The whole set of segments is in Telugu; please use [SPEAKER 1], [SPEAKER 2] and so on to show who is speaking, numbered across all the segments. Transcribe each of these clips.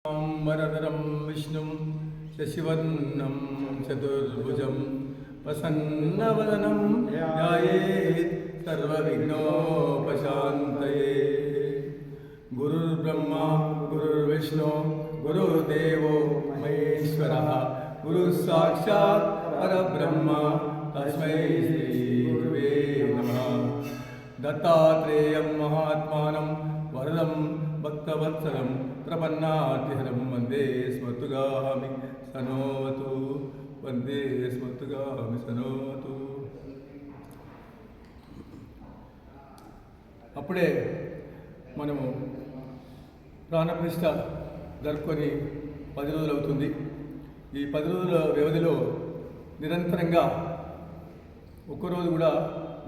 [SPEAKER 1] वरदरं विष्णुं शशिवर्णं चतुर्भुजं प्रसन्नवदनं ध्यायेत् सर्वविघ्नोपशान्तये। गुरुर्ब्रह्मा गुरुर्विष्णु गुरुर्देवो महेश्वरः गुरुसाक्षात् परब्रह्म तस्मै श्रीगुरुवे नमः। दत्तात्रेयं महात्मानं वरदं भक्तवत्सलं प्रपन्नातिहरं वन्दे स्मृतुगामि सनोतु वन्दे स्मृतुगामि सनोतु। అప్పుడే మనము ప్రాణప్రతిష్ఠ జరుపుకొని 10 రోజులు అవుతుంది. ఈ 10 రోజుల వ్యవధిలో నిరంతరంగా ఒక్కరోజు కూడా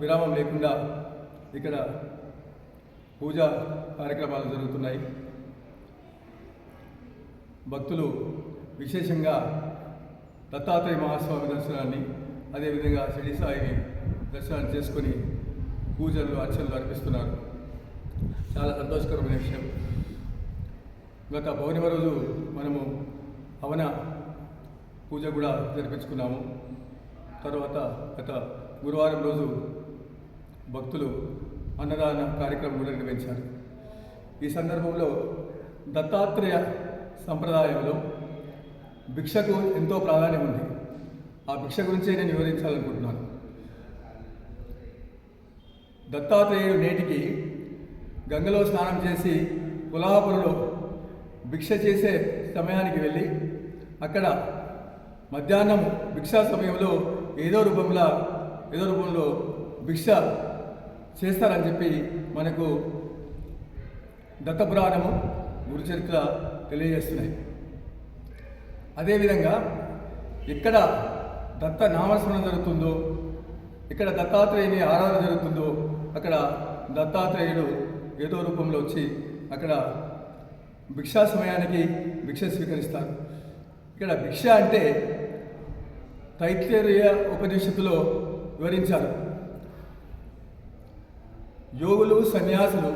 [SPEAKER 1] విరామం లేకుండా ఇక్కడ పూజా కార్యక్రమాలు జరుగుతున్నాయి. భక్తులు విశేషంగా దత్తాత్రేయ మహాస్వామి దర్శనాన్ని, అదేవిధంగా షిరిడి సాయిని దర్శనాన్ని చేసుకొని పూజలు అర్చనలు అర్పిస్తున్నారు. చాలా సంతోషకరమైన విషయం. గత పౌర్ణమి రోజు మనము హవన పూజ కూడా జరిపించుకున్నాము. తర్వాత గత గురువారం రోజు భక్తులు అన్నదాన కార్యక్రమం కూడా నిర్వహించారు. ఈ సందర్భంలో దత్తాత్రేయ సంప్రదాయంలో భిక్షకు ఎంతో ప్రాధాన్యం ఉంది. ఆ భిక్ష గురించే నేను వివరించాలనుకుంటున్నాను. దత్తాత్రేయుడు నేటికి గంగలో స్నానం చేసి కొల్హాపురంలో భిక్ష చేసే సమయానికి వెళ్ళి అక్కడ మధ్యాహ్నం భిక్షా సమయంలో ఏదో రూపంలో భిక్ష చేస్తారని చెప్పి మనకు దత్తపురాణము గురుచరిత్ర తెలియజేస్తున్నాయి. అదేవిధంగా ఇక్కడ దత్త నామస్మరణ జరుగుతుందో, ఇక్కడ దత్తాత్రేయుని ఆరాధన జరుగుతుందో అక్కడ దత్తాత్రేయుడు ఏదో రూపంలో వచ్చి అక్కడ భిక్షా సమయానికి భిక్ష స్వీకరిస్తారు. ఇక్కడ భిక్ష అంటే తైత్రేయ ఉపనిషత్తులో వివరించారు. యోగులు సన్యాసులు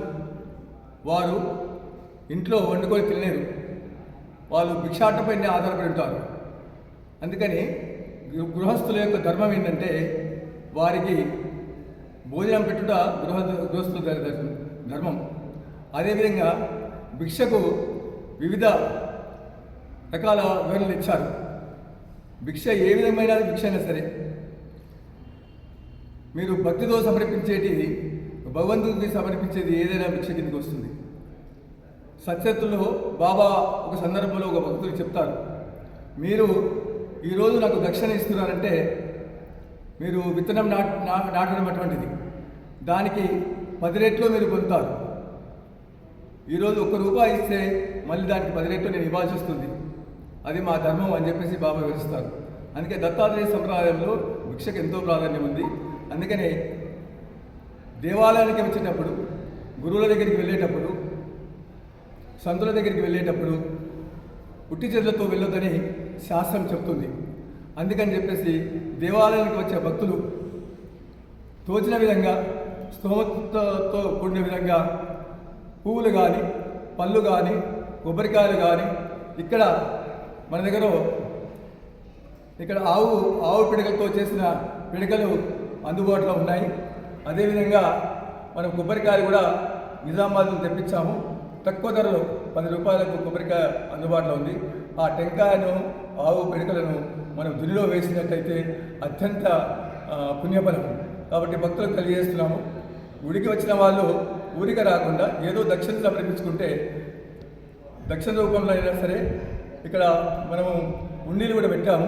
[SPEAKER 1] వారు ఇంట్లో వండుకొని తినలేరు, వాళ్ళు భిక్షాటపైనే ఆధారపడి ఉంటారు. అందుకని గృహస్థుల యొక్క ధర్మం ఏంటంటే వారికి భోజనం పెట్టుట గృహస్థుల ధర్మం. అదేవిధంగా భిక్షకు వివిధ రకాల వివరణలు ఇచ్చారు. భిక్ష ఏ విధమైన భిక్ష అయినా సరే మీరు భక్తితో సమర్పించేది, భగవంతుడికి సమర్పించేది ఏదైనా భిక్ష కిందకి వస్తుంది. సత్యత్తులో బాబా ఒక సందర్భంలో ఒక భక్తులు చెప్తారు, మీరు ఈరోజు నాకు దక్షిణ ఇస్తున్నారంటే మీరు విత్తనం నాటడం అటువంటిది, దానికి 10 రెట్లు మీరు పొందుతారు. ఈరోజు ₹1 ఇస్తే మళ్ళీ దానికి 10 రెట్లు నేను ఇవ్వాల్సి వస్తుంది, అది మా ధర్మం అని చెప్పేసి బాబా వివరిస్తారు. అందుకే దత్తాత్రేయ సంప్రదాయంలో భిక్షకు ఎంతో ప్రాధాన్యం ఉంది. అందుకనే దేవాలయానికి వచ్చేటప్పుడు, గురువుల దగ్గరికి వెళ్ళేటప్పుడు, సంతుల దగ్గరికి వెళ్ళేటప్పుడు ఉట్టి చేతులతో వెళ్ళొద్దని శాస్త్రం చెప్తుంది. అందుకని చెప్పేసి దేవాలయానికి వచ్చే భక్తులు తోచిన విధంగా, స్తోమతతో కూడిన విధంగా పువ్వులు కానీ, పళ్ళు కానీ, కొబ్బరికాయలు కానీ, ఇక్కడ మన దగ్గర ఆవు పిడకలతో చేసిన పిడకలు అందుబాటులో ఉన్నాయి. అదేవిధంగా మనం కొబ్బరికాయలు కూడా నిజామాబాద్లో తెప్పించాము. తక్కువ ధరలో ₹10 కొబ్బరికాయ అందుబాటులో ఉంది. ఆ టెంకాయను, ఆవు పిడకలను మనం దునిలో వేసినట్లయితే అత్యంత పుణ్యఫలం. కాబట్టి భక్తులకు తెలియజేస్తున్నాము, గుడికి వచ్చిన వాళ్ళు ఊరిక రాకుండా ఏదో దక్షిణ సమర్పించుకుంటే, దక్షిణ రూపంలో అయినా సరే ఇక్కడ మనము ఉండీలు కూడా పెట్టాము.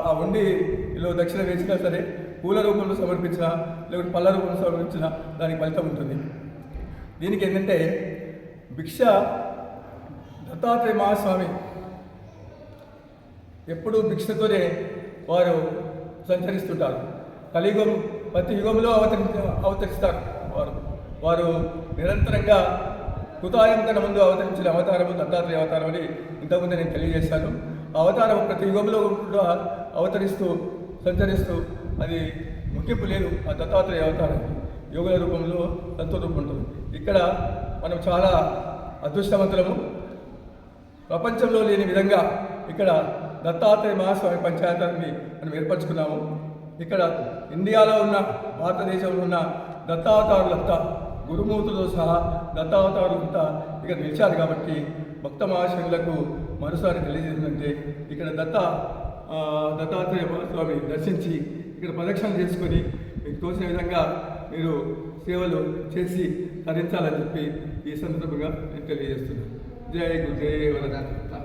[SPEAKER 1] ఆ ఉండిలో దక్షిణ వేసినా సరే, పూల రూపంలో సమర్పించినా లేకపోతే పళ్ళ రూపంలో సమర్పించినా దానికి ఫలితం ఉంటుంది. దీనికి ఏంటంటే భిక్ష దత్తాత్రేయ మహాస్వామి ఎప్పుడూ భిక్షతోనే వారు సంచరిస్తుంటారు. కలియుగం ప్రతి యుగంలో అవతరిస్తారు. వారు నిరంతరంగా కృతాయం కన్నా ముందు అవతరించిన అవతారము దత్తాత్రేయ అవతారం అని ఇంతకుముందు నేను తెలియజేశాను. ఆ అవతారం ప్రతి యుగంలో కూడా అవతరిస్తూ సంచరిస్తూ, అది ముగింపు లేదు. ఆ దత్తాత్రేయ అవతారం యోగుల రూపంలో సంతో రూపం ఉంటుంది. ఇక్కడ మనం చాలా అదృష్టవంతులము. ప్రపంచంలో లేని విధంగా ఇక్కడ దత్తాత్రేయ మహాస్వామి పంచాయతీని మనం ఏర్పరచుకున్నాము. ఇక్కడ ఇండియాలో ఉన్న భారతదేశంలో ఉన్న దత్తావతారులంతా గురుమూర్తులతో సహా దత్తావతారులంతా ఇక్కడ నిలిచారు కాబట్టి భక్త మహాశయులకు మరోసారి తెలియజేసిందంటే ఇక్కడ దత్తాత్రేయ మహాస్వామి దర్శించి ఇక్కడ ప్రదక్షిణ చేసుకొని మీకు తోచిన విధంగా మీరు సేవలు చేసి తరించాలని చెప్పి ఈ సందర్భంగా నేను తెలియజేస్తున్నాను. జై గురుదేవ దత్త.